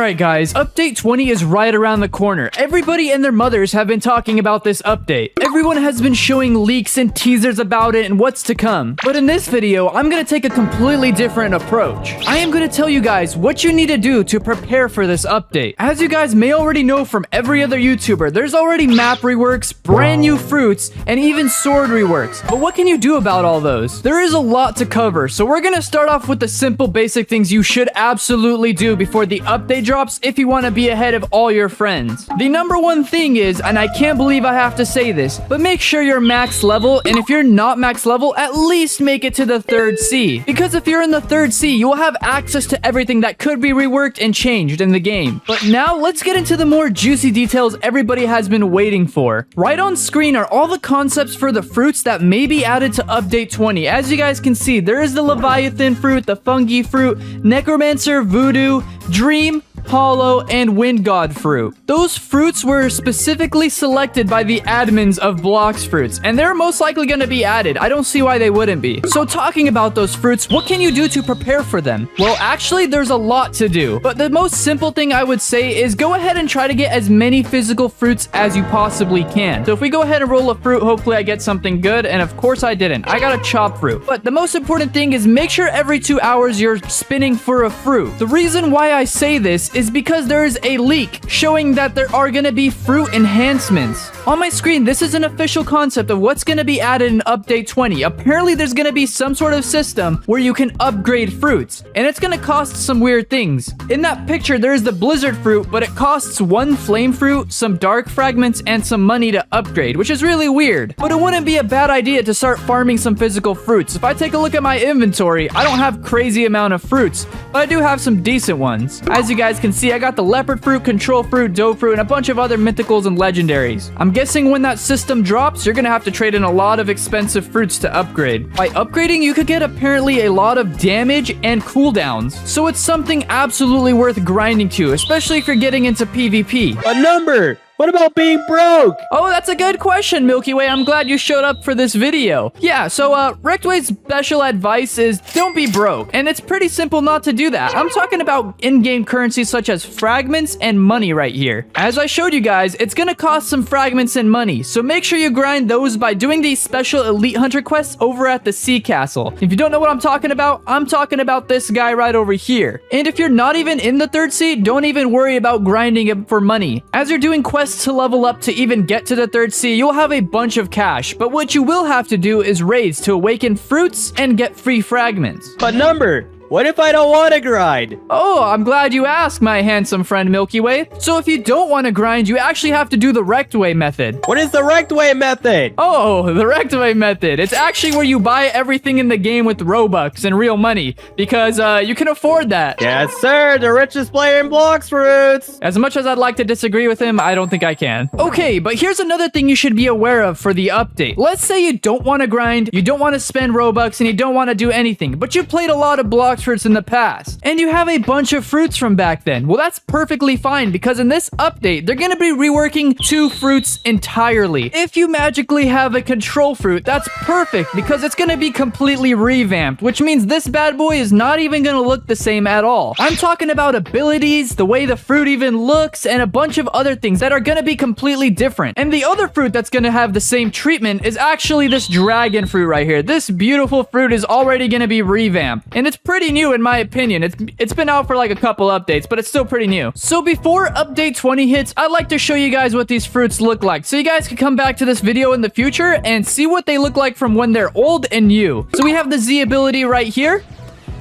Alright guys, update 20 is right around the corner. Everybody and their mothers have been talking about this update. Everyone has been showing leaks and teasers about it and what's to come. But in this video, I'm gonna take a completely different approach. I am gonna tell you guys what you need to do to prepare for this update. As you guys may already know from every other YouTuber, there's already map reworks, brand new fruits, and even sword reworks. But what can you do about all those? There is a lot to cover, so we're gonna start off with the simple basic things you should absolutely do before the update drops if you want to be ahead of all your friends. The number one thing is, and I can't believe I have to say this, but make sure you're max level, and if you're not max level, at least make it to the 3rd sea. Because if you're in the 3rd sea, you will have access to everything that could be reworked and changed in the game. But now, let's get into the more juicy details everybody has been waiting for. Right on screen are all the concepts for the fruits that may be added to update 20. As you guys can see, there is the Leviathan fruit, the Fungi fruit, Necromancer, Voodoo, Dream, Hollow, and Wind God fruit. Those fruits were specifically selected by the admins of Blox Fruits, and they're most likely going to be added. I don't see why they wouldn't be. So talking about those fruits, what can you do to prepare for them? Well, actually, there's a lot to do, but the most simple thing I would say is go ahead and try to get as many physical fruits as you possibly can. So if we go ahead and roll a fruit, hopefully I get something good, and of course I didn't. I got a chop fruit. But the most important thing is make sure every 2 hours you're spinning for a fruit. The reason why I say this is because there is a leak showing that there are going to be fruit enhancements. On my screen, this is an official concept of what's going to be added in update 20. Apparently, there's going to be some sort of system where you can upgrade fruits, and it's going to cost some weird things. In that picture, there is the blizzard fruit, but it costs 1 flame fruit, some dark fragments, and some money to upgrade, which is really weird. But it wouldn't be a bad idea to start farming some physical fruits. If I take a look at my inventory, I don't have crazy amount of fruits, but I do have some decent ones. As you guys can see, I got the leopard fruit, control fruit, dough fruit, and a bunch of other mythicals and legendaries. I'm guessing when that system drops, you're gonna have to trade in a lot of expensive fruits to upgrade. By upgrading, you could get apparently a lot of damage and cooldowns, so it's something absolutely worth grinding to, especially if you're getting into PvP. A number! What about being broke? Oh, that's a good question, Milky Way. I'm glad you showed up for this video. Yeah, so Rectway's special advice is don't be broke. And it's pretty simple not to do that. I'm talking about in-game currencies such as fragments and money right here. As I showed you guys, it's gonna cost some fragments and money. So make sure you grind those by doing these special Elite Hunter quests over at the Sea Castle. If you don't know what I'm talking about this guy right over here. And if you're not even in the 3rd sea, don't even worry about grinding it for money. As you're doing quests to level up to even get to the 3rd sea, you'll have a bunch of cash, but what you will have to do is raids to awaken fruits and get free fragments. But number, what if I don't want to grind? Oh, I'm glad you asked, my handsome friend Milky Way. So if you don't want to grind, you actually have to do the rect way method. What is the rect way method? Oh, the rect way method. It's actually where you buy everything in the game with Robux and real money, because you can afford that. Yes, sir, the richest player in Blox Fruits. As much as I'd like to disagree with him, I don't think I can. Okay, but here's another thing you should be aware of for the update. Let's say you don't want to grind, you don't want to spend Robux, and you don't want to do anything, but you played a lot of Blox Fruits in the past, and you have a bunch of fruits from back then. Well, that's perfectly fine, because in this update, they're gonna be reworking 2 fruits entirely. If you magically have a control fruit, that's perfect, because it's gonna be completely revamped, which means this bad boy is not even gonna look the same at all. I'm talking about abilities, the way the fruit even looks, and a bunch of other things that are gonna be completely different. And the other fruit that's gonna have the same treatment is actually this dragon fruit right here. This beautiful fruit is already gonna be revamped, and it's pretty new in my opinion. It's been out for like a couple updates, but it's still pretty new. So before update 20 hits, I'd like to show you guys what these fruits look like, so you guys can come back to this video in the future and see what they look like from when they're old and new. So we have the Z ability right here.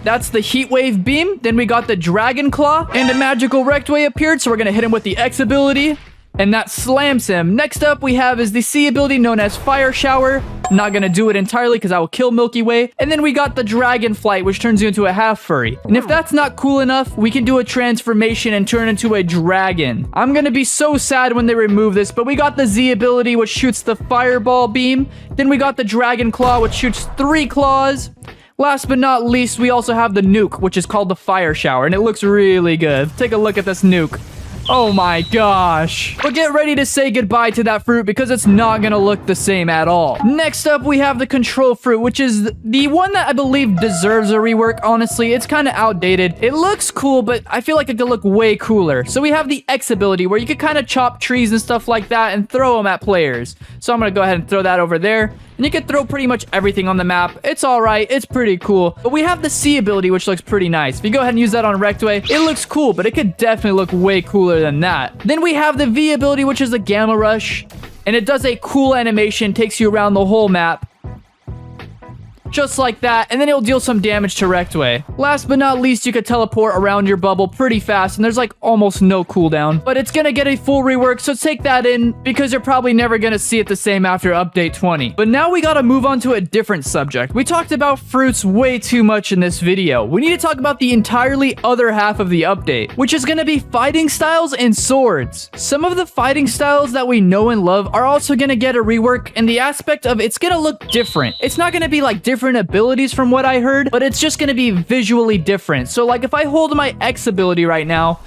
That's the Heat Wave Beam. Then we got the Dragon Claw, and a magical Rectway appeared, so we're gonna hit him with the X ability, and that slams him. Next up we have is the C ability known as Fire Shower. I'm not gonna do it entirely because I will kill Milky Way. And then we got the Dragon Flight, which turns you into a half furry. And if that's not cool enough, we can do a transformation and turn into a dragon. I'm gonna be so sad when they remove this, but we got the Z ability, which shoots the Fireball Beam. Then we got the Dragon Claw, which shoots 3 claws. Last but not least, we also have the nuke, which is called the Fire Shower, and it looks really good. Take a look at this nuke. Oh my gosh. But get ready to say goodbye to that fruit because it's not gonna look the same at all. Next up, we have the control fruit, which is the one that I believe deserves a rework. Honestly, it's kind of outdated. It looks cool, but I feel like it could look way cooler. So we have the X ability where you could kind of chop trees and stuff like that and throw them at players. So I'm gonna go ahead and throw that over there. And you can throw pretty much everything on the map. It's alright. It's pretty cool. But we have the C ability, which looks pretty nice. If you go ahead and use that on Rectway, it looks cool, but it could definitely look way cooler than that. Then we have the V ability, which is the Gamma Rush. And it does a cool animation, takes you around the whole map. Just like that, and then it'll deal some damage to Rectway. Last but not least, you could teleport around your bubble pretty fast, and there's like almost no cooldown. But it's gonna get a full rework, so take that in, because you're probably never gonna see it the same after update 20. But now we gotta move on to a different subject. We talked about fruits way too much in this video. We need to talk about the entirely other half of the update, which is gonna be fighting styles and swords. Some of the fighting styles that we know and love are also gonna get a rework, and the aspect of it's gonna look different. It's not gonna be like different abilities from what I heard, but it's just going to be visually different. So like if I hold my X ability right now,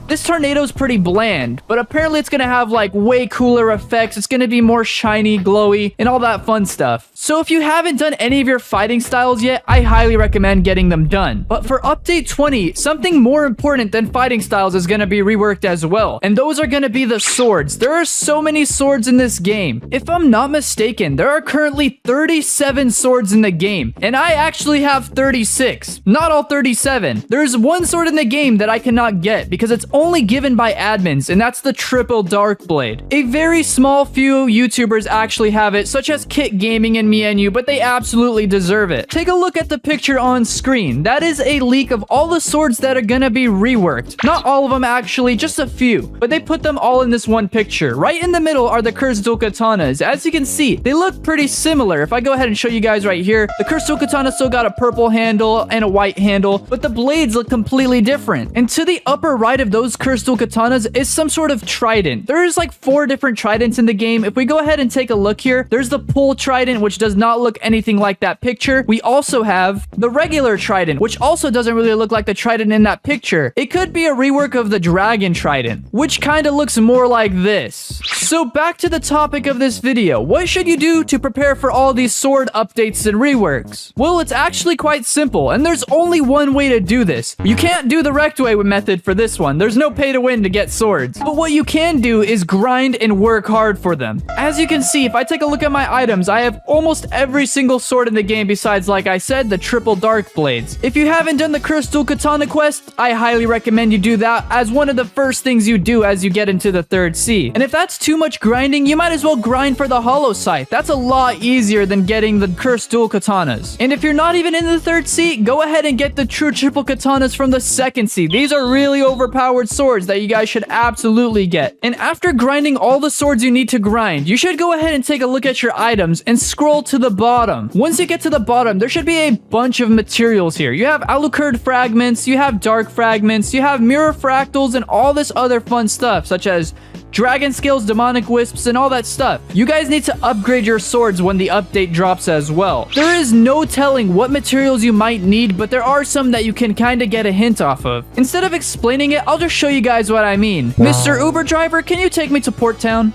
this tornado's pretty bland, but apparently it's going to have like way cooler effects. It's going to be more shiny, glowy, and all that fun stuff. So if you haven't done any of your fighting styles yet, I highly recommend getting them done. But for update 20, something more important than fighting styles is going to be reworked as well. And those are going to be the swords. There are so many swords in this game. If I'm not mistaken, there are currently 37 swords in the game, and I actually have 36. Not all 37. There's one sword in the game that I cannot get because it's only given by admins, and that's the triple dark blade. A very small few YouTubers actually have it, such as Kit Gaming and me and you, but they absolutely deserve it. Take a look at the picture on screen. That is a leak of all the swords that are gonna be reworked. Not all of them actually, just a few, but they put them all in this one picture. Right in the middle are the cursed dual katanas. As you can see, they look pretty similar. If I go ahead and show you guys right here, the cursed dual katana still got a purple handle and a white handle, but the blades look completely different. And to the upper right of those cursed dual katanas is some sort of trident. There's like 4 different tridents in the game. If we go ahead and take a look here, there's the pull trident, which does not look anything like that picture. We also have the regular trident, which also doesn't really look like the trident in that picture. It could be a rework of the dragon trident, which kind of looks more like this. So back to the topic of this video. What should you do to prepare for all these sword updates and reworks? Well, it's actually quite simple, and there's only one way to do this. You can't do the Rectway method for this one. There's no pay to win to get swords. But what you can do is grind and work hard for them. As you can see, if I take a look at my items, I have almost every single sword in the game besides, like I said, the triple dark blades. If you haven't done the cursed dual katana quest, I highly recommend you do that as one of the first things you do as you get into the 3rd sea. And if that's too much grinding, you might as well grind for the hollow scythe. That's a lot easier than getting the cursed dual katanas. And if you're not even in the 3rd sea, go ahead and get the true triple katanas from the 2nd sea. These are really overpowered swords that you guys should absolutely get. And after grinding all the swords you need to grind, you should go ahead and take a look at your items and scroll to the bottom. Once you get to the bottom, there should be a bunch of materials here. You have alucard fragments, you have dark fragments, you have mirror fractals, and all this other fun stuff, such as dragon scales, demonic wisps, and all that stuff. You guys need to upgrade your swords when the update drops as well. There is no telling what materials you might need, but there are some that you can kind of get a hint off of. Instead of explaining it, I'll just show you guys what I mean. Mr. Uber driver, can you take me to Port Town?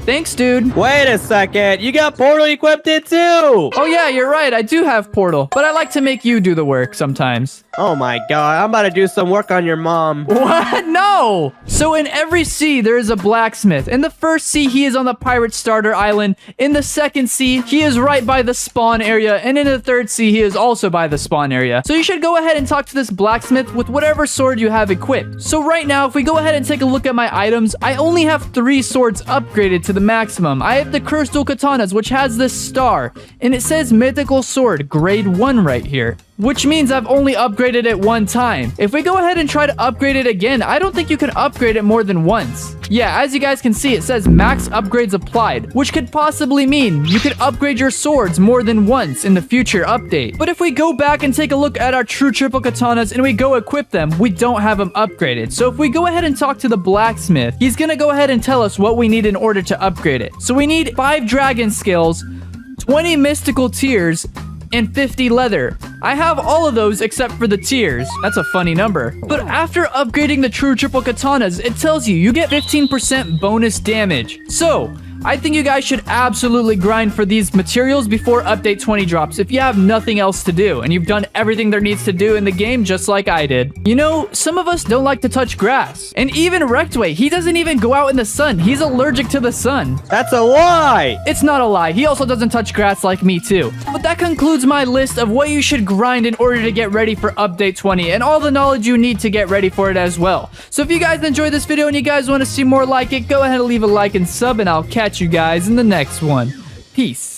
Thanks, dude. Wait a second. You got portal equipped it too. Oh yeah, you're right. I do have portal, but I like to make you do the work sometimes. Oh my god, I'm about to do some work on your mom. What? No! So in every sea, there is a blacksmith. In the 1st sea, he is on the pirate starter island. In the 2nd sea, he is right by the spawn area. And in the 3rd sea, he is also by the spawn area. So you should go ahead and talk to this blacksmith with whatever sword you have equipped. So right now, if we go ahead and take a look at my items, I only have 3 swords upgraded to the maximum. I have the cursed dual katanas, which has this star. And it says mythical sword, grade 1 right here, which means I've only upgraded it 1 time. If we go ahead and try to upgrade it again, I don't think you can upgrade it more than once. Yeah, as you guys can see, it says max upgrades applied, which could possibly mean you could upgrade your swords more than once in the future update. But if we go back and take a look at our true triple katanas and we go equip them, we don't have them upgraded. So if we go ahead and talk to the blacksmith, he's gonna go ahead and tell us what we need in order to upgrade it. So we need 5 dragon scales, 20 mystical tears, and 50 leather. I have all of those except for the tiers. That's a funny number. But after upgrading the true triple katanas, it tells you get 15% bonus damage. So, I think you guys should absolutely grind for these materials before update 20 drops if you have nothing else to do and you've done everything there needs to do in the game just like I did. You know, some of us don't like to touch grass. And even Rectway, he doesn't even go out in the sun. He's allergic to the sun. That's a lie. It's not a lie. He also doesn't touch grass like me too. But that concludes my list of what you should grind in order to get ready for update 20 and all the knowledge you need to get ready for it as well. So if you guys enjoyed this video and you guys want to see more like it, go ahead and leave a like and sub and I'll catch you guys in the next one. Peace.